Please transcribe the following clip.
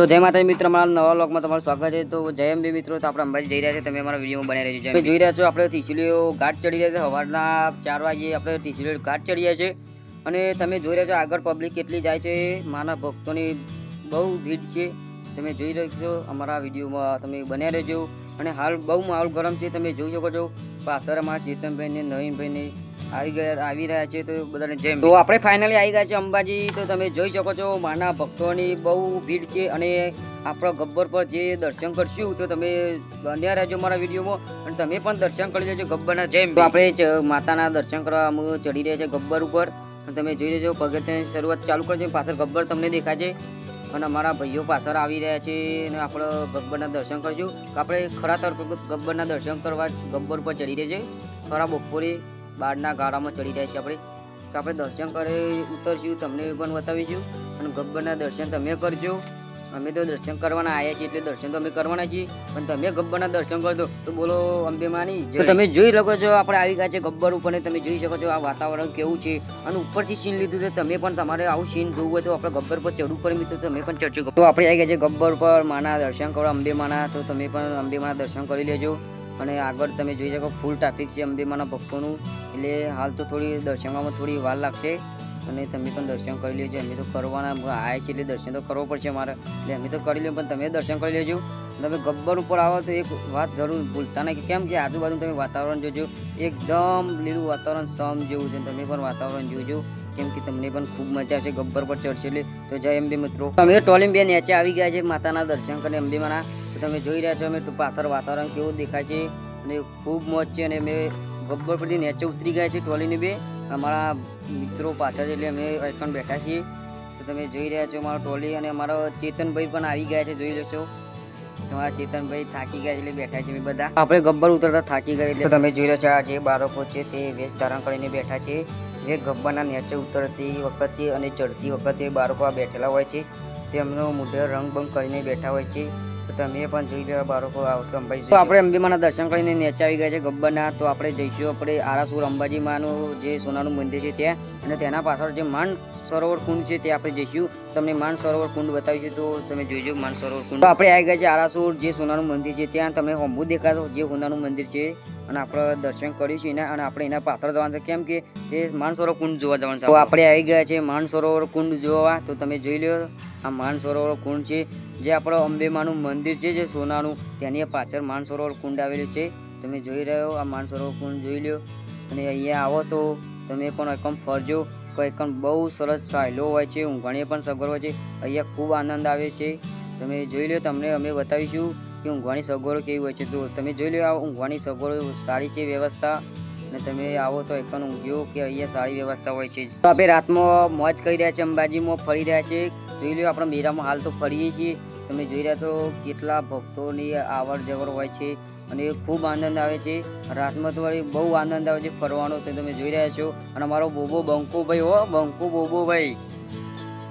તો જય માતાજી મિત્ર, અમારા નવા વ્લોગમાં તમારું સ્વાગત છે। તો જય અંબે મિત્રો, તો આપણે અંબાજી જઈ રહ્યા છે। તમે અમારા વિડીયોમાં બનાવી રહ્યા છો। તમે જોઈ રહ્યા છો આપણે ટીસલીઓ ઘાટ ચડી રહ્યા છે। સવારના 4 વાગે આપણે ટીસલીઓ ઘાટ ચડી રહ્યા છે અને તમે જોઈ રહ્યા છો આગળ પબ્લિક કેટલી જાય છે। માના ભક્તોની બહુ ભીડ છે। તમે જોઈ રહ્યા છો અમારા વિડીયોમાં તમે બન્યા રહેજો। અને હાલ બહુ માહોલ ગરમ છે, તમે જોઈ શકો છો। પાછળ અમારા ચેતનભાઈ ને નવીનભાઈ ને આવી રહ્યા છે। તો બધાને જય। તો આપણે ફાઇનલી આવી ગયા છે અંબાજી। તો તમે જોઈ શકો છો માના ભક્તોની બહુ ભીડ છે અને આપણા ગબ્બર પર જે દર્શન કરશું તો તમે બન્યા રહેજો મારા વિડીયોમાં અને તમે પણ દર્શન કરી લેજો ગબ્બરના જય। તો આપણે માતાના દર્શન કરવા અમે ચડી રહ્યા છે ગબ્બર ઉપર અને તમે જોઈ લેજો પગથિયાની શરૂઆત ચાલુ કરજો। પાછળ ગબ્બર તમને દેખાય છે અને અમારા ભાઈઓ પાછળ આવી રહ્યા છે અને આપણે ગબ્બરના દર્શન કરશું। તો આપણે ખરા ગબ્બરના દર્શન કરવા ગબ્બર પર ચડી રહ્યા છે। ખરા બપોરે 12ના ગાળામાં ચડી રહ્યા છે આપણે। તો આપણે દર્શન કરી ઉતરશું, તમને પણ બતાવીશું અને ગબ્બરના દર્શન તમે કરજો। અમે તો દર્શન કરવાના આવ્યા છીએ એટલે દર્શન તો અમે કરવાના છીએ, પણ તમે ગબ્બરના દર્શન કરજો તો બોલો અંબે માની જય। તો તમે જોઈ શકો છો આપણે આવી ગયા છે ગબ્બર ઉપર ને તમે જોઈ શકો છો આ વાતાવરણ કેવું છે અને ઉપરથી સીન લીધું છે। તમે પણ તમારે આવું સીન જોવું હોય તો આપણે ગબ્બર પર ચડવું પડે મિત્રો, તમે પણ ચડજો। તો આપણે આવી ગયા છે ગબ્બર પર માના દર્શન કરો અંબે માના। તો તમે પણ અંબે માના દર્શન કરી લેજો અને આગળ તમે જોઈ શકો ફૂલ ટ્રાફિક છે અંબે માના ભક્તોનું, એટલે હાલ તો થોડી દર્શનમાં થોડી વાર લાગશે અને તમે પણ દર્શન કરી લેજો। અમે તો કરવાના આવ્યા છીએ એટલે દર્શન તો કરવો પડશે અમારે, એટલે અમે તો કરી લઈએ પણ તમે દર્શન કરી લેજો। તમે ગબ્બર ઉપર આવો તો એક વાત જરૂર ભૂલતા નહીં, કેમ કે આજુબાજુ તમે વાતાવરણ જોજો, એકદમ લીલું વાતાવરણ સમ જેવું છે। તમે પણ વાતાવરણ જોજો કેમ કે તમને પણ ખૂબ મજા આવશે ગબ્બર પર ચડશે એટલે। તો જય અંબે મિત્રો, અમે ટોલીમ બે નીચે આવી ગયા છે માતાના દર્શન કરીને અંબે માના। તો તમે જોઈ રહ્યા છો અમે પાછળ વાતાવરણ કેવું દેખાય છે અને ખૂબ મોજ છે અને અમે ગબ્બર પરથી નીચે ઉતરી ગયા છે ટોલીની બે, અમારા મિત્રો પાછળ એટલે અમે એકણ બેઠા છીએ। તો તમે જોઈ રહ્યા છો મારો ટોલી અને અમારો ચેતનભાઈ પણ આવી ગયા છે, જોઈ લો છો તમારા ચેતનભાઈ થાકી ગયા એટલે બેઠા છે બધા। આપણે ગબ્બર ઉતરતા થાકી ગયા એટલે તમે જોઈ રહ્યા છો આ જે બાળકો છે તે વેશ ધારણ કરીને બેઠા છે, જે ગબ્બરના નીચે ઉતરતી વખતે અને ચડતી વખતે બાળકો આ બેઠેલા હોય છે, તેમનો મોઢે રંગ બંગ કરીને બેઠા હોય છે। તો તમે પણ જોઈ લેવા બાળકો આવતો અંબાજી। તો આપણે અંબેમાના દર્શન કરીને નીચે આવી ગયા છે ગબ્બરના। તો આપણે જઈશું આપણે આરાસુર અંબાજી માનું જે સોનાનું મંદિર છે ત્યાં, અને તેના પાછળ જે માન સરોવર કુંડ છે તે આપણે જઈશું, તમને માન સરોવર કુંડ બતાવીશું। તો તમે જોઈજો માન સરોવર કુંડ। તો આપણે આવી ગયા છે આરાસુર જે સોનાનું મંદિર છે ત્યાં, તમે હોમવું દેખાતો જે સોનાનું મંદિર છે અને આપણે દર્શન કરીશું એના અને આપણે એના પાછળ જવાનું છે, કેમ કે તે માન સરોવર કુંડ જોવા જવાનું છે। તો આપણે આવી ગયા છે માન સરોવર કુંડ જોવા। તો તમે જોઈ લો આ માન સરોવર કુંડ છે જે આપણો અંબેમાનું મંદિર છે જે સોનાનું, તેની પાછળ માન સરોવર કુંડ આવેલું છે। તમે જોઈ રહ્યો આ માન સરોવર કુંડ જોઈ લો અને અહીંયા આવો તો તમે પણ એકમ ફરજો। એકમ બહુ સરસ સાયલો હોય છે, ઊંઘવાની પણ સગવડ હોય છે, અહીંયા ખૂબ આનંદ આવે છે। તમે જોઈ લો, તમને અમે બતાવીશું કે ઊંઘવાની સગવડો કેવી હોય છે। તો તમે જોઈ લો આ ઊંઘવાની સગવડો સારી છે વ્યવસ્થા, અને તમે આવો તો એકન ઊંઘ્યો કે અહીંયા સારી વ્યવસ્થા હોય છે। તો આપણે રાતમાં મોજ કરી રહ્યા છીએ, અંબાજીમાં ફરી રહ્યા છે। જોઈ લો આપણે મેરામાં હાલ તો ફરીએ છીએ, તમે જોઈ રહ્યા છો કેટલા ભક્તોની આવર જવર હોય છે અને ખૂબ આનંદ આવે છે। રાતમાં તો વળી બહુ આનંદ આવે છે ફરવાનો, તો તમે જોઈ રહ્યા છો। અને અમારો બોબો બંકો ભાઈ, હો બંકો બોબો ભાઈ